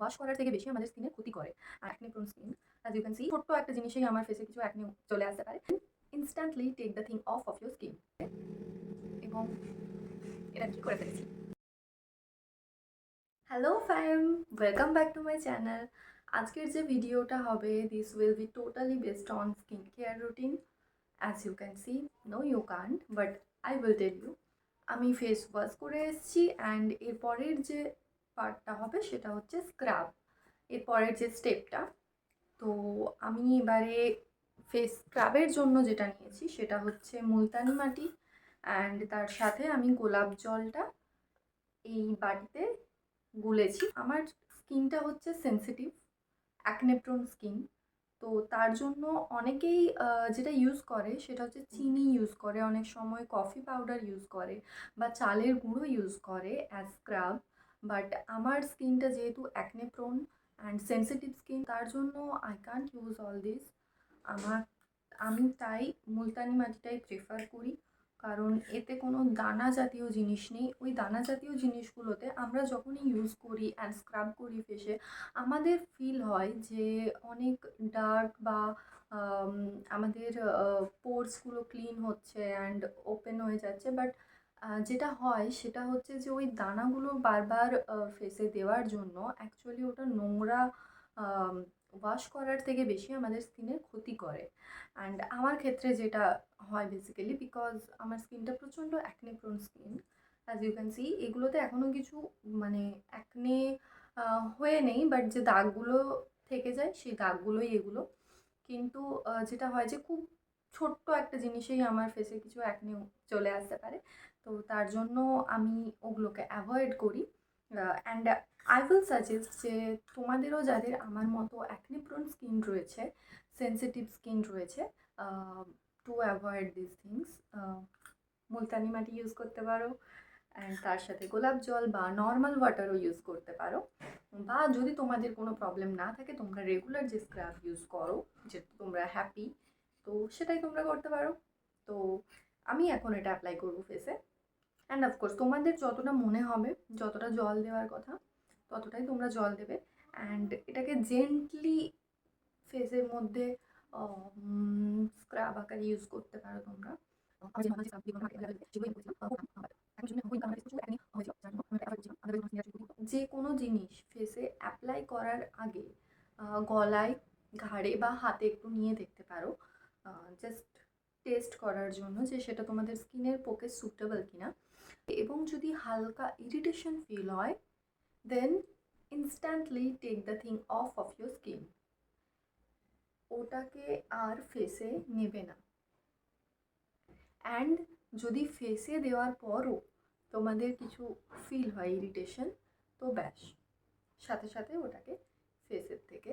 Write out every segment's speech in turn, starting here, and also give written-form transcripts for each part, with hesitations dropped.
Wash করার থেকে বেশি আমাদের স্কিনের ক্ষতি করে। Acne prone skin, as you can see, ছোট্ট একটা জিনিসেই আমার ফেসে কিছু অ্যাকনে চলে আসতে পারে। Instantly take the thing off off your skin. এবং এটা কি করে ফেলেছি। Hello fam, welcome back to my channel. আজকের যে ভিডিওটা হবে, this will be totally based on skin care routine. As you can see, no you can't, but I will tell you. আমি ফেস ওয়াশ করে এসেছি অ্যান্ড এরপরের যে পার্টটা হবে সেটা হচ্ছে স্ক্রাব, এরপরের যে স্টেপটা। তো আমি এবারে ফেস স্ক্রাবের জন্য যেটা নিয়েছি সেটা হচ্ছে মুলতানি মাটি, অ্যান্ড তার সাথে আমি গোলাপ জলটা এই বাটিতে গুলেছি। আমার স্কিনটা হচ্ছে সেনসিটিভ, অ্যাকনে প্রোন স্কিন। তো তার জন্য অনেকেই যেটা ইউজ করে সেটা হচ্ছে চিনি ইউজ করে, অনেক সময় কফি পাউডার ইউজ করে বা চালের গুঁড়ো ইউজ করে অ্যাজ স্ক্রাব। বাট আমার স্কিনটা যেহেতু acne prone and sensitive skin, তার জন্য I can't use all this. আমার আমি তাই মুলতানি মাটিটাই প্রেফার করি, কারণ এতে কোনো দানা জাতীয় জিনিস নেই। ওই দানা জাতীয় জিনিসগুলোতে আমরা যখনই ইউজ করি অ্যান্ড স্ক্রাব করি ফেসে, আমাদের ফিল হয় যে অনেক ডার্ক বা আমাদের পোর্সগুলো ক্লিন হচ্ছে অ্যান্ড ওপেন হয়ে যাচ্ছে। বাট যেটা হয় সেটা হচ্ছে যে ওই দানাগুলো বারবার ফেসে দেওয়ার জন্য অ্যাকচুয়ালি ওটা নোংরা ওয়াশ করার থেকে বেশি আমাদের স্কিনের ক্ষতি করে। অ্যান্ড আমার ক্ষেত্রে যেটা হয় বেসিক্যালি, বিকজ আমার স্কিনটা প্রচণ্ড acne prone skin, as you can see, এগুলোতে এখনও কিছু মানে অ্যাকনে হয়ে নেই, বাট যে দাগগুলো থেকে যায় সেই দাগগুলোই এগুলো। কিন্তু যেটা হয় যে খুব ছোট্ট একটা জিনিসেই আমার ফেসে কিছু অ্যাকনে চলে আসতে পারে। তো তার জন্য আমি ওগুলোকে অ্যাভয়েড করি। অ্যান্ড আই উইল সাজেস্ট যে তোমাদেরও যাদের আমার মতো অ্যাকনে প্রোন স্কিন রয়েছে, সেনসিটিভ স্কিন রয়েছে, to avoid this things, Multani মাটি ইউজ করতে পারো, অ্যান্ড তার সাথে গোলাপ জল বা নর্মাল ওয়াটারও ইউজ করতে পারো। বা যদি তোমাদের কোনো প্রবলেম না থাকে, তোমরা রেগুলার যে স্ক্রাব ইউজ করো, যেটা তোমরা হ্যাপি, তো সেটাই তোমরা করতে পারো। তো আমি এখন এটা অ্যাপ্লাই করবো ফেসে। অ্যান্ড অফকোর্স তোমাদের যতটা মনে হবে, যতটা জল দেওয়ার কথা ততটাই তোমরা জল দেবে। অ্যান্ড এটাকে জেন্টলি ফেসের মধ্যে স্ক্রাব আকারে ইউজ করতে পারো তোমরা। যে কোনো জিনিস ফেসে অ্যাপ্লাই করার আগে গলায়, ঘাড়ে বা হাতে একটু নিয়ে দেখতে পারো, জাস্ট টেস্ট করার জন্য যে সেটা তোমাদের স্কিনের পক্ষে সুটেবল কিনা। এবং যদি হালকা ইরিটেশন ফিল হয়, then instantly take the thing off off your skin. ওটাকে আর ফেসে নেবে না। অ্যান্ড যদি ফেসে দেওয়ার পরও তোমাদের কিছু ফিল হয় ইরিটেশন, তো ব্যাস, সাথে সাথে ওটাকে ফেসের থেকে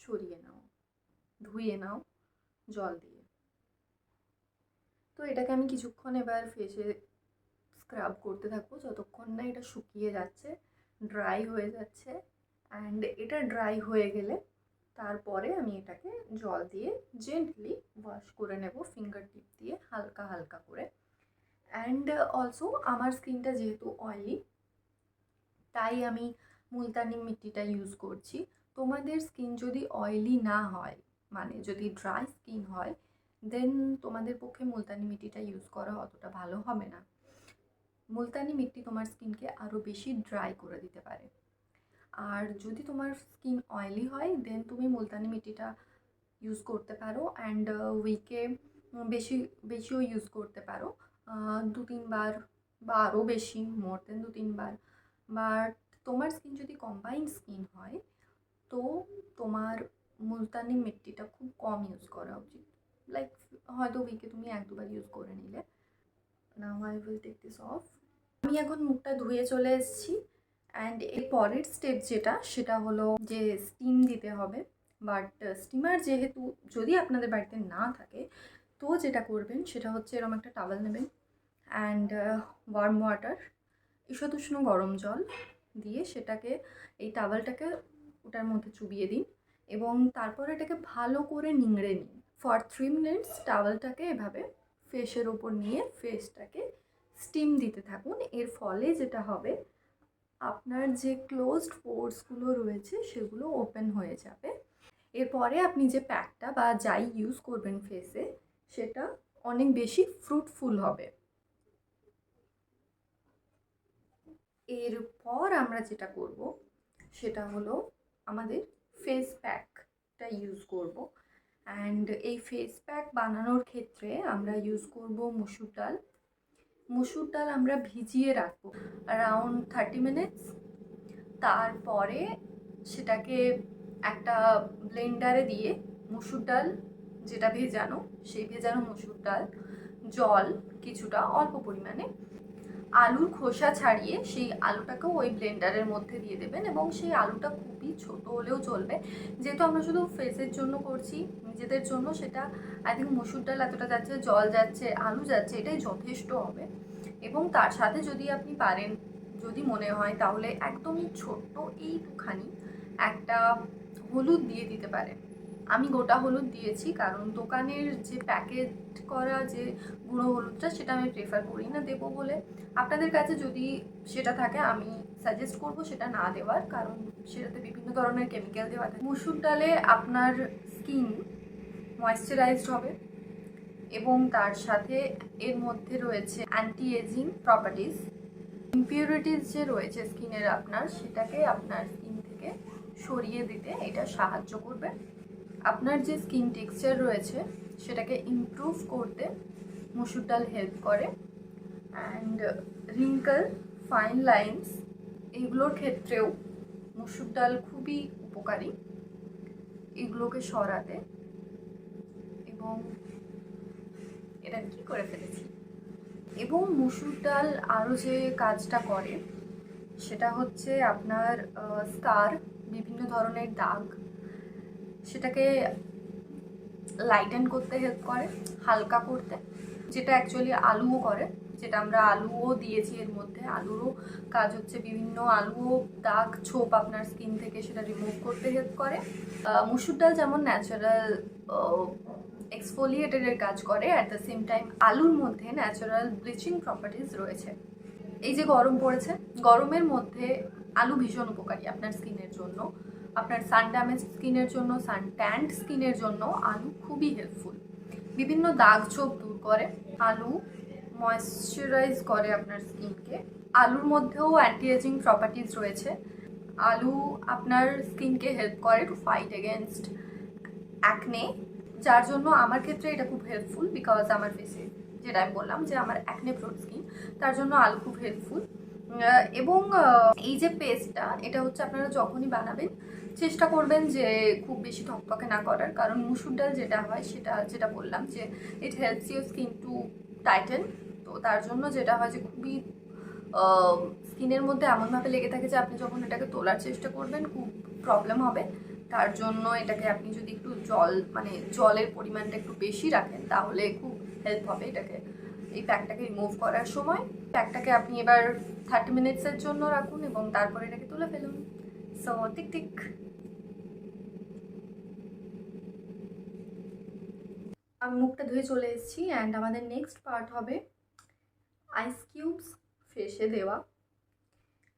সরিয়ে নাও, ধুয়ে নাও জল দিয়ে। তো এটাকে আমি কিছুক্ষণ এবার ফেসে স্ক্রাব করতে থাকবো যতক্ষণ না এটা শুকিয়ে যাচ্ছে, ড্রাই হয়ে যাচ্ছে। অ্যান্ড এটা ড্রাই হয়ে গেলে তারপরে আমি এটাকে জল দিয়ে জেন্টলি ওয়াশ করে নেব, ফিঙ্গার টিপ দিয়ে হালকা হালকা করে। অ্যান্ড অলসো আমার স্কিনটা যেহেতু অয়েলি, তাই আমি মুলতানি মিট্টিটা ইউজ করছি। তোমাদের স্কিন যদি অয়েলি না হয়, মানে যদি ড্রাই স্কিন হয়, দেন তোমাদের পক্ষে মুলতানি মিট্টিটা ইউজ করা অতটা ভালো হবে না। মুলতানি মিট্টি তোমার স্কিনকে আরও বেশি ড্রাই করে দিতে পারে। আর যদি তোমার স্কিন অয়েলি হয়, দেন তুমি মুলতানি মিট্টিটা ইউজ করতে পারো, অ্যান্ড উইকে বেশিও ইউজ করতে পারো, 2-3 বার বা আরও বেশি, মোর দেন 2-3 বার। বাট তোমার স্কিন যদি কম্বাইন্ড স্কিন হয়, তো তোমার মুলতানি মিট্টিটা খুব কম ইউজ করা উচিত। লাইক হয়তো উইকে তুমি 1-2 বার ইউজ করে নিলে। Now I will take this off. আমি এখন মুখটা ধুয়ে চলে এসেছি। অ্যান্ড এর পরের স্টেপ যেটা, সেটা হলো যে স্টিম দিতে হবে। বাট স্টিমার যেহেতু যদি আপনাদের বাড়িতে না থাকে, তো যেটা করবেন সেটা হচ্ছে এরকম একটা টাওয়েল নেবেন, অ্যান্ড ওয়ার্ম ওয়াটার, ঈষদুষ্ণ গরম জল দিয়ে সেটাকে, এই টাওয়েলটাকে ওটার মধ্যে চুবিয়ে দিন এবং তারপর এটাকে ভালো করে নিংড়ে নিন। ফর 3 মিনিটস টাওয়েলটাকে এভাবে ফেসের ওপর নিয়ে ফেসটাকে স্টিম দিতে থাকুন। এর ফলে যেটা হবে, আপনার যে ক্লোজড পোরসগুলো রয়েছে সেগুলো ওপেন হয়ে যাবে। এরপরে আপনি যে প্যাকটা বা যাই ইউজ করবেন ফেসে সেটা অনেক বেশি ফ্রুটফুল হবে। এরপর আমরা যেটা করব সেটা হলো আমাদের ফেস প্যাকটা ইউজ করব। অ্যান্ড এই ফেস প্যাক বানানোর ক্ষেত্রে আমরা ইউজ করব মুসুর ডাল। মুসুর ডাল আমরা ভিজিয়ে রাখবো অ্যারাউন্ড 30 মিনিটস। তারপরে সেটাকে একটা ব্লেন্ডারে দিয়ে মুসুর ডাল যেটা ভেজানো, সেই ভেজানো মুসুর ডাল, জল কিছুটা অল্প পরিমাণে, আলুর খোসা ছাড়িয়ে সেই আলুটাকেও ওই ব্লেন্ডারের মধ্যে দিয়ে দেবেন। এবং সেই আলুটা খুবই ছোট হলেও চলবে, যেহেতু আমরা শুধু ফেসের জন্য করছি, নিজেদের জন্য সেটা আই থিঙ্ক মুসুর ডাল এতটা যাচ্ছে, জল যাচ্ছে, আলু যাচ্ছে, এটাই যথেষ্ট হবে। এবং তার সাথে যদি আপনি পারেন, যদি মনে হয়, তাহলে একদমই ছোট্ট এইটুখানি একটা হলুদ দিয়ে দিতে পারেন। আমি গোটা হলুদ দিয়েছি, কারণ দোকানের যে প্যাকেট করা যে গুঁড়ো হলুদটা সেটা আমি প্রেফার করি না দেবো বলে। আপনাদের কাছে যদি সেটা থাকে আমি সাজেস্ট করব সেটা না দেওয়ার, কারণ সেটাতে বিভিন্ন ধরনের কেমিক্যাল দেওয়া থাকে। মুসুর ডালে আপনার স্কিন ময়েশ্চারাইজড হবে এবং তার সাথে এর মধ্যে রয়েছে অ্যান্টি এজিং প্রপার্টিস। ইমপিউরিটিস যে রয়েছে স্কিনের আপনার, সেটাকে আপনার স্কিন থেকে সরিয়ে দিতে এটা সাহায্য করবে। আপনার যে স্কিন টেক্সচার রয়েছে সেটাকে ইমপ্রুভ করতে মুসুর ডাল হেল্প করে। অ্যান্ড রিঙ্কল, ফাইন লাইন্স, এইগুলোর ক্ষেত্রেও মুসুর ডাল খুবই উপকারী এগুলোকে সরাতে। এবং এটা কি করে ফেলেছি। এবং মুসুর ডাল আরও যে কাজটা করে সেটা হচ্ছে আপনার স্কার, বিভিন্ন ধরনের দাগ, সেটাকে লাইটেন করতে হেল্প করে, হালকা করতে, যেটা অ্যাকচুয়ালি আলুও করে, যেটা আমরা আলুও দিয়েছি এর মধ্যে। আলুরও কাজ হচ্ছে বিভিন্ন আলুও দাগ ছোপ আপনার স্কিন থেকে সেটা রিমুভ করতে হেল্প করে। মুসুর ডাল যেমন ন্যাচারাল এক্সফোলিয়েটরের কাজ করে, অ্যাট দ্য সেম টাইম আলুর মধ্যে ন্যাচারাল ব্লিচিং প্রপার্টিস রয়েছে। এই যে গরম পড়েছে, গরমের মধ্যে আলু ভীষণ উপকারী আপনার স্কিনের জন্য, আপনার সান ড্যামেজ স্কিনের জন্য, সান ট্যান্ড স্কিনের জন্য আলু খুবই হেল্পফুল। বিভিন্ন দাগ ছোপ দূর করে আলু, ময়েশ্চারাইজ করে আপনার স্কিনকে। আলুর মধ্যেও অ্যান্টি এজিং প্রপার্টিস রয়েছে। আলু আপনার স্কিনকে হেল্প করে টু ফাইট এগেনস্ট অ্যাকনে, যার জন্য আমার ক্ষেত্রে এটা খুব হেল্পফুল, বিকজ আমার ফেসে যেটা আমি বললাম যে আমার অ্যাকনে প্রোন স্কিন, তার জন্য আলু খুব হেল্পফুল। এবং এই যে পেস্টটা, এটা হচ্ছে আপনারা যখনই বানাবেন চেষ্টা করবেন যে খুব বেশি থকথকে না করার, কারণ মুসুর ডাল যেটা হয় সেটা যেটা বললাম যে it helps your skin to tighten. তো তার জন্য যেটা হয় যে খুবই স্কিনের মধ্যে এমনভাবে লেগে থাকে যে আপনি যখন এটাকে তোলার চেষ্টা করবেন খুব প্রবলেম হবে। তার জন্য এটাকে আপনি যদি একটু জলের পরিমাণটা একটু বেশি রাখেন তাহলে খুব হেল্প হবে এটাকে, এই প্যাকটাকে রিমুভ করার সময়। প্যাকটাকে আপনি এবার 30 মিনিটসের জন্য রাখুন এবং তারপরে এটাকে তুলে ফেলুন। So tick tick. আমি মুখটা ধুয়ে চলে এসেছি অ্যান্ড আমাদের নেক্সট পার্ট হবে আইস কিউবস ফেসে দেওয়া।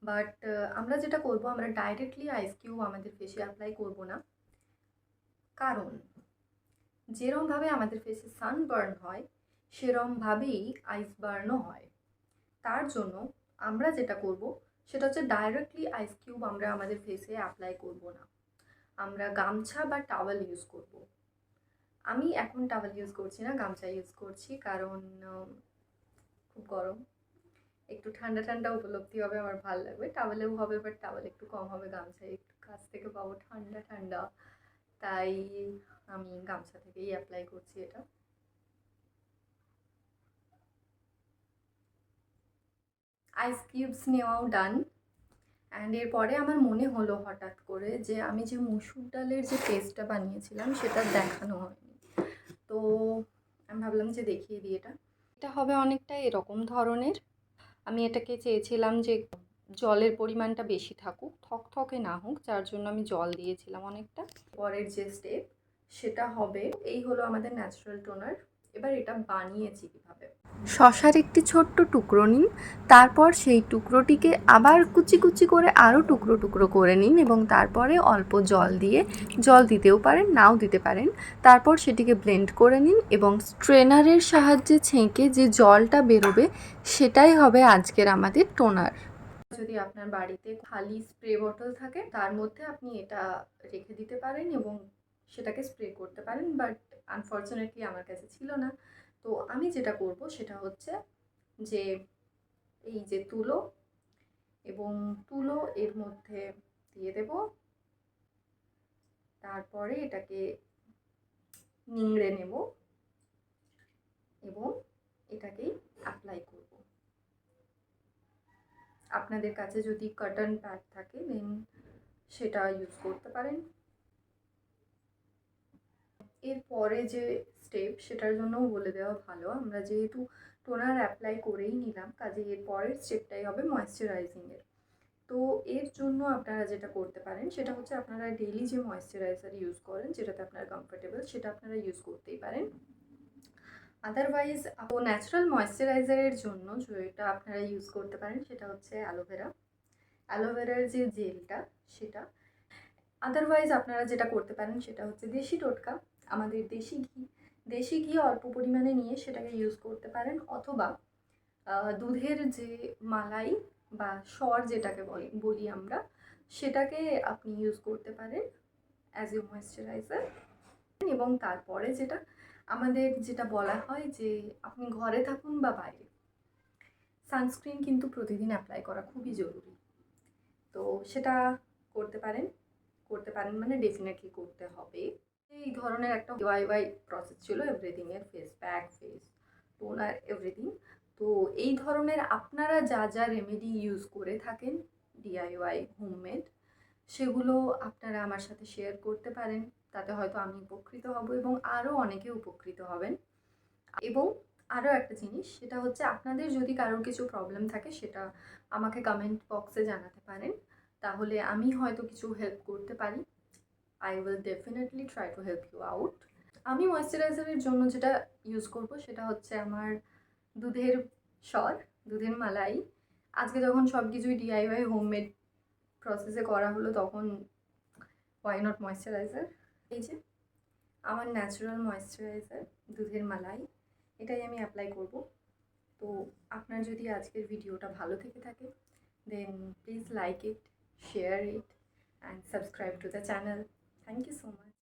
বাট আমরা যেটা করব, আমরা ডাইরেক্টলি আইস কিউব আমাদের ফেসে অ্যাপ্লাই করব না, কারণ যেরমভাবে আমাদের ফেসে সানবার্ন হয় সেরমভাবেই আইস বার্নও হয়। তার জন্য আমরা যেটা করব সেটা হচ্ছে ডাইরেক্টলি আইস কিউব আমরা আমাদের ফেসে অ্যাপ্লাই করব না, আমরা গামছা বা টাওয়েল ইউজ করব। আমি এখন টাওয়েল ইউজ করছি না, গামছা ইউজ করছি, কারণ খুব গরম, একটু ঠান্ডা ঠান্ডা উপলব্ধি হবে, আমার ভালো লাগবে। টাওয়েলেও হবে, বাট টাওয়েল একটু কম হবে, গামছায় একটু কাছ থেকে পাবো ঠান্ডা ঠান্ডা, তাই আমি গামছা থেকেই অ্যাপ্লাই করছি এটা। আইস কিউবস নেওয়াও ডান। অ্যান্ড এরপরে আমার মনে হলো হঠাৎ করে যে আমি যে মুসুর ডালের যে পেস্টটা বানিয়েছিলাম সেটা দেখানো হয়নি, তো আমি ভাবলাম যে দেখিয়ে দিই। এটা হবে অনেকটা এরকম ধরনের। আমি এটাকে চেয়েছিলাম যে জলের পরিমাণটা বেশি থাকুক, থকথকে না হোক, যার জন্য আমি জল দিয়েছিলাম অনেকটা। পরের যে স্টেপ সেটা হবে, এই হলো আমাদের ন্যাচারাল টোনার। এবার এটা বানিয়েছি কীভাবে, শশার একটি ছোট্ট টুকরো নিন, তারপর সেই টুকরোটিকে আবার কুচি কুচি করে আরও টুকরো টুকরো করে নিন এবং তারপরে অল্প জল দিয়ে, জল দিতেও পারেন নাও দিতে পারেন, তারপর সেটিকে ব্লেন্ড করে নিন এবং স্ট্রেনারের সাহায্যে ছেঁকে যে জলটা বেরোবে সেটাই হবে আজকের আমাদের টোনার। যদি আপনার বাড়িতে খালি স্প্রে বটল থাকে তার মধ্যে আপনি এটা রেখে দিতে পারেন এবং সেটাকে স্প্রে করতে পারেন, বাট আনফর্চুনেটলি আমার কাছে ছিল না। তো আমি যেটা করব সেটা হচ্ছে যে এই যে তুলো এবং তুলো এর মধ্যে দিয়ে দেব, তারপরে এটাকে নিংড়ে নেব এবং এটাকেই অ্যাপ্লাই করব। আপনাদের কাছে যদি কটন প্যাড থাকে দেন সেটা ইউজ করতে পারেন। এরপরে যে স্টেপ সেটার জন্যও বলে দেওয়া ভালো, আমরা যেহেতু টোনার অ্যাপ্লাই করেই নিলাম কাজে এর পরের স্টেপটাই হবে ময়েশ্চারাইজিংয়ের। তো এর জন্য আপনারা যেটা করতে পারেন সেটা হচ্ছে আপনারা ডেইলি যে ময়েশ্চারাইজার ইউজ করেন যেটাতে আপনারা কমফোর্টেবল সেটা আপনারা ইউজ করতেই পারেন। আদারওয়াইজ ন্যাচারাল ময়েশ্চারাইজারের জন্য যেটা আপনারা ইউজ করতে পারেন সেটা হচ্ছে অ্যালোভেরা, অ্যালোভেরার যে জেলটা সেটা। আদারওয়াইজ আপনারা যেটা করতে পারেন সেটা হচ্ছে দেশি টোটকা, আমাদের দেশি ঘি অল্প পরিমাণে নিয়ে সেটাকে ইউজ করতে পারেন, অথবা দুধের যে মালাই বা সর যেটাকে বলি আমরা, সেটাকে আপনি ইউজ করতে পারেন অ্যাজ এ ময়েশ্চারাইজার। এবং তারপরে যেটা আমাদের যেটা বলা হয় যে আপনি ঘরে থাকুন বা বাইরে, সানস্ক্রিন কিন্তু প্রতিদিন অ্যাপ্লাই করা খুবই জরুরি। তো সেটা করতে পারেন মানে ডেফিনেটলি করতে হবে। এই ধরনের একটা DIY প্রসেস ছিল এভরিথিংয়ের, face pack, face toner, everything. তো এই ধরনের আপনারা যা যা রেমেডি ইউজ করে থাকেন DIY হোমমেড, সেগুলো আপনারা আমার সাথে শেয়ার করতে পারেন, তাতে হয়তো আমি উপকৃত হব এবং আরও অনেকে উপকৃত হবেন। এবং আরও একটা জিনিস সেটা হচ্ছে আপনাদের যদি কারোর কিছু প্রবলেম থাকে সেটা আমাকে কমেন্ট বক্সে জানাতে পারেন, তাহলে আমি হয়তো কিছু হেল্প করতে পারি। I will definitely try to help you out. আমি ময়েশ্চারাইজারের জন্য যেটা ইউজ করব সেটা হচ্ছে আমার দুধের সর, দুধের মালাই। আজকে যখন সব কিছুই DIY হোমমেড প্রসেসে করা হলো তখন ওয়াই নট ময়েশ্চারাইজার। এই যে আমার ন্যাচারাল ময়েশ্চারাইজার দুধের মালাই, এটাই আমি অ্যাপ্লাই করব। তো আপনার যদি আজকের ভিডিওটা ভালো থেকে থাকে then please like it, share it and subscribe to the channel. Thank you so much.